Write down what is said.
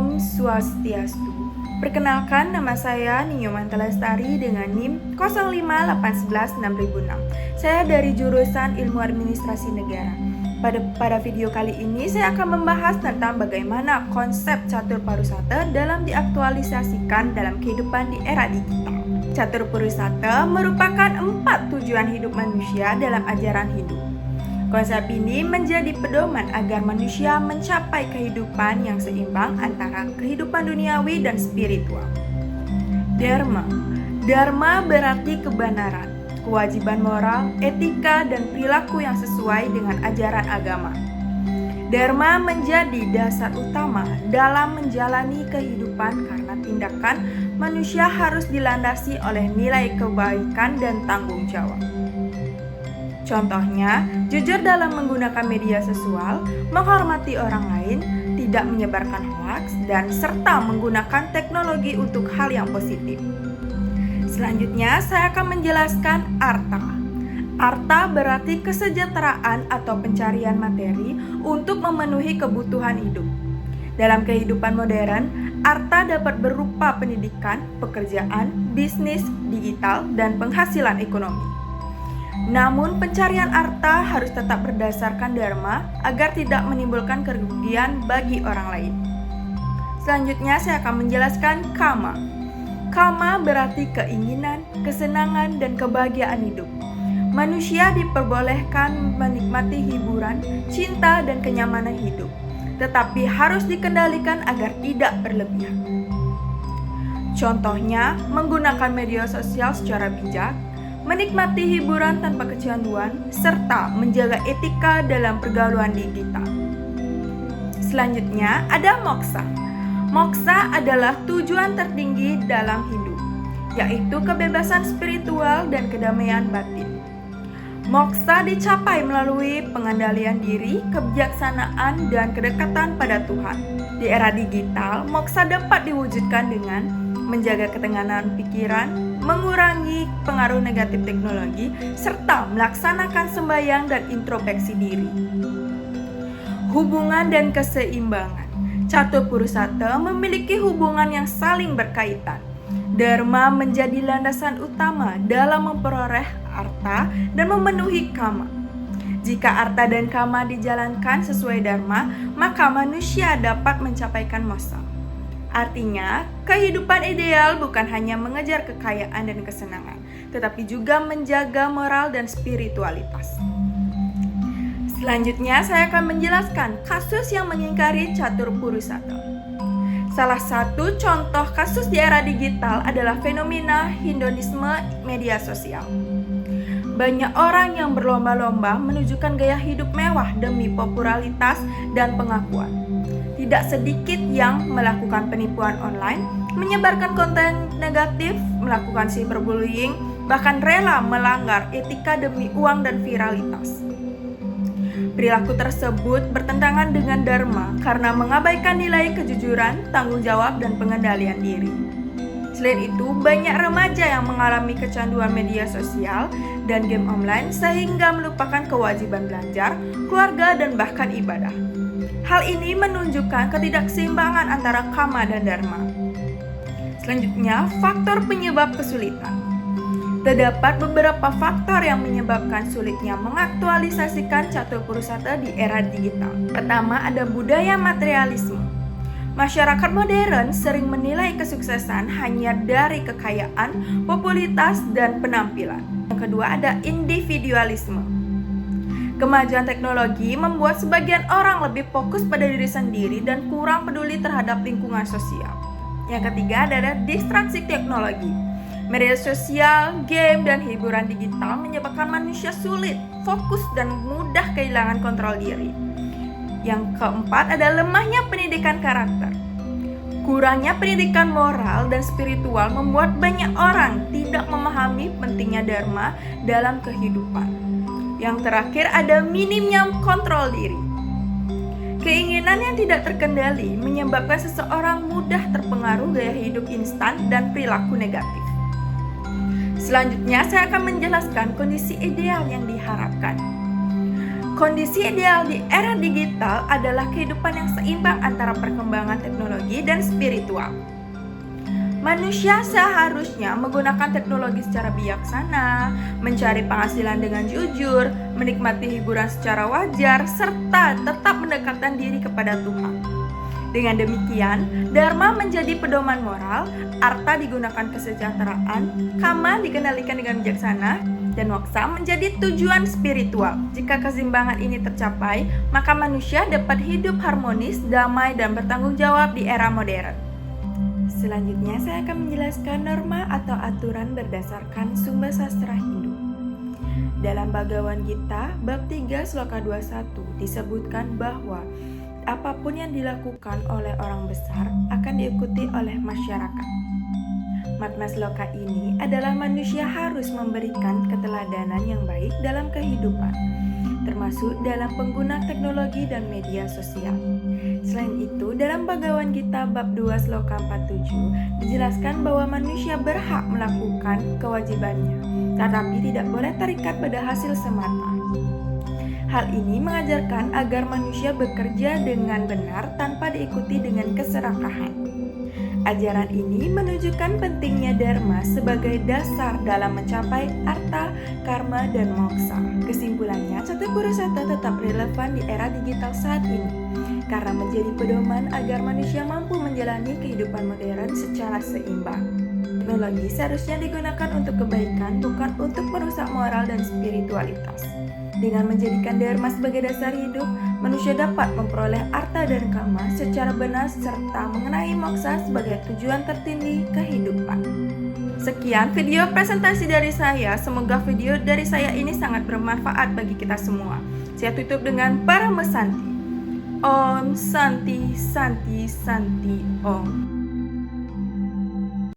Om Swastiastu. Perkenalkan, nama saya Ninyoman Lestari dengan NIM 058116006. Saya dari jurusan Ilmu Administrasi Negara. Pada video kali ini saya akan membahas tentang bagaimana konsep catur pariwisata dalam diaktualisasikan dalam kehidupan di era digital. Catur pariwisata merupakan 4 tujuan hidup manusia dalam ajaran Hindu. Konsep ini menjadi pedoman agar manusia mencapai kehidupan yang seimbang antara kehidupan duniawi dan spiritual. Dharma. Dharma berarti kebenaran, kewajiban moral, etika, dan perilaku yang sesuai dengan ajaran agama. Dharma menjadi dasar utama dalam menjalani kehidupan karena tindakan manusia harus dilandasi oleh nilai kebaikan dan tanggung jawab. Contohnya, jujur dalam menggunakan media sosial, menghormati orang lain, tidak menyebarkan hoaks, dan serta menggunakan teknologi untuk hal yang positif. Selanjutnya, saya akan menjelaskan arta. Arta berarti kesejahteraan atau pencarian materi untuk memenuhi kebutuhan hidup. Dalam kehidupan modern, arta dapat berupa pendidikan, pekerjaan, bisnis, digital, dan penghasilan ekonomi. Namun pencarian arta harus tetap berdasarkan dharma agar tidak menimbulkan kerugian bagi orang lain. Selanjutnya saya akan menjelaskan kama. Kama berarti keinginan, kesenangan, dan kebahagiaan hidup. Manusia diperbolehkan menikmati hiburan, cinta, dan kenyamanan hidup, tetapi harus dikendalikan agar tidak berlebihan. Contohnya, menggunakan media sosial secara bijak, menikmati hiburan tanpa kecanduan, serta menjaga etika dalam pergaulan digital. Selanjutnya ada moksa. Moksa adalah tujuan tertinggi dalam Hindu, yaitu kebebasan spiritual dan kedamaian batin. Moksa dicapai melalui pengendalian diri, kebijaksanaan, dan kedekatan pada Tuhan. Di era digital, moksa dapat diwujudkan dengan menjaga ketenangan pikiran, mengurangi pengaruh negatif teknologi, serta melaksanakan sembahyang dan introspeksi diri. Hubungan dan keseimbangan. Catur pariwisata memiliki hubungan yang saling berkaitan. Dharma menjadi landasan utama dalam memperoleh arta dan memenuhi kama. Jika arta dan kama dijalankan sesuai dharma, maka manusia dapat mencapaikan moksha. Artinya, kehidupan ideal bukan hanya mengejar kekayaan dan kesenangan, tetapi juga menjaga moral dan spiritualitas. Selanjutnya, saya akan menjelaskan kasus yang mengingkari catur pariwisata. Salah satu contoh kasus di era digital adalah fenomena hedonisme media sosial. Banyak orang yang berlomba-lomba menunjukkan gaya hidup mewah demi popularitas dan pengakuan. Tidak sedikit yang melakukan penipuan online, menyebarkan konten negatif, melakukan cyberbullying, bahkan rela melanggar etika demi uang dan viralitas. Perilaku tersebut bertentangan dengan dharma karena mengabaikan nilai kejujuran, tanggung jawab, dan pengendalian diri. Selain itu, banyak remaja yang mengalami kecanduan media sosial dan game online sehingga melupakan kewajiban belajar, keluarga, dan bahkan ibadah. Hal ini menunjukkan ketidakseimbangan antara kama dan dharma. Selanjutnya, faktor penyebab kesulitan. Terdapat beberapa faktor yang menyebabkan sulitnya mengaktualisasikan catur pariwisata di era digital. Pertama, ada budaya materialisme. Masyarakat modern sering menilai kesuksesan hanya dari kekayaan, popularitas, dan penampilan. Yang kedua, ada individualisme. Kemajuan teknologi membuat sebagian orang lebih fokus pada diri sendiri dan kurang peduli terhadap lingkungan sosial. Yang ketiga adalah distraksi teknologi. Media sosial, game, dan hiburan digital menyebabkan manusia sulit, fokus, dan mudah kehilangan kontrol diri. Yang keempat adalah lemahnya pendidikan karakter. Kurangnya pendidikan moral dan spiritual membuat banyak orang tidak memahami pentingnya dharma dalam kehidupan. Yang terakhir ada minimnya kontrol diri. Keinginan yang tidak terkendali menyebabkan seseorang mudah terpengaruh gaya hidup instan dan perilaku negatif. Selanjutnya saya akan menjelaskan kondisi ideal yang diharapkan. Kondisi ideal di era digital adalah kehidupan yang seimbang antara perkembangan teknologi dan spiritual. Manusia seharusnya menggunakan teknologi secara bijaksana, mencari penghasilan dengan jujur, menikmati hiburan secara wajar, serta tetap mendekatkan diri kepada Tuhan. Dengan demikian, Dharma menjadi pedoman moral, arta digunakan kesejahteraan, kama dikendalikan dengan bijaksana, dan moksa menjadi tujuan spiritual. Jika keseimbangan ini tercapai, maka manusia dapat hidup harmonis, damai, dan bertanggung jawab di era modern. Selanjutnya saya akan menjelaskan norma atau aturan berdasarkan sumber sastra Hindu. Dalam Bhagavad Gita, bab 3 sloka 21 disebutkan bahwa apapun yang dilakukan oleh orang besar akan diikuti oleh masyarakat. Makna sloka ini adalah manusia harus memberikan keteladanan yang baik dalam kehidupan, termasuk dalam pengguna teknologi dan media sosial. Selain itu, dalam Bhagavad Gita bab 2 sloka 47 dijelaskan bahwa manusia berhak melakukan kewajibannya, tetapi tidak boleh terikat pada hasil semata. Hal ini mengajarkan agar manusia bekerja dengan benar tanpa diikuti dengan keserakahan. Ajaran ini menunjukkan pentingnya Dharma sebagai dasar dalam mencapai arta, karma, dan moksa. Kesimpulannya, Caturpurusata tetap relevan di era digital saat ini karena menjadi pedoman agar manusia mampu menjalani kehidupan modern secara seimbang. Teknologi seharusnya digunakan untuk kebaikan, bukan untuk merusak moral dan spiritualitas. Dengan menjadikan Dharma sebagai dasar hidup, manusia dapat memperoleh arta dan kama secara benar serta mengenai moksa sebagai tujuan tertinggi kehidupan. Sekian video presentasi dari saya. Semoga video dari saya ini sangat bermanfaat bagi kita semua. Saya tutup dengan Paramasanti. Om Santi Santi Santi Om.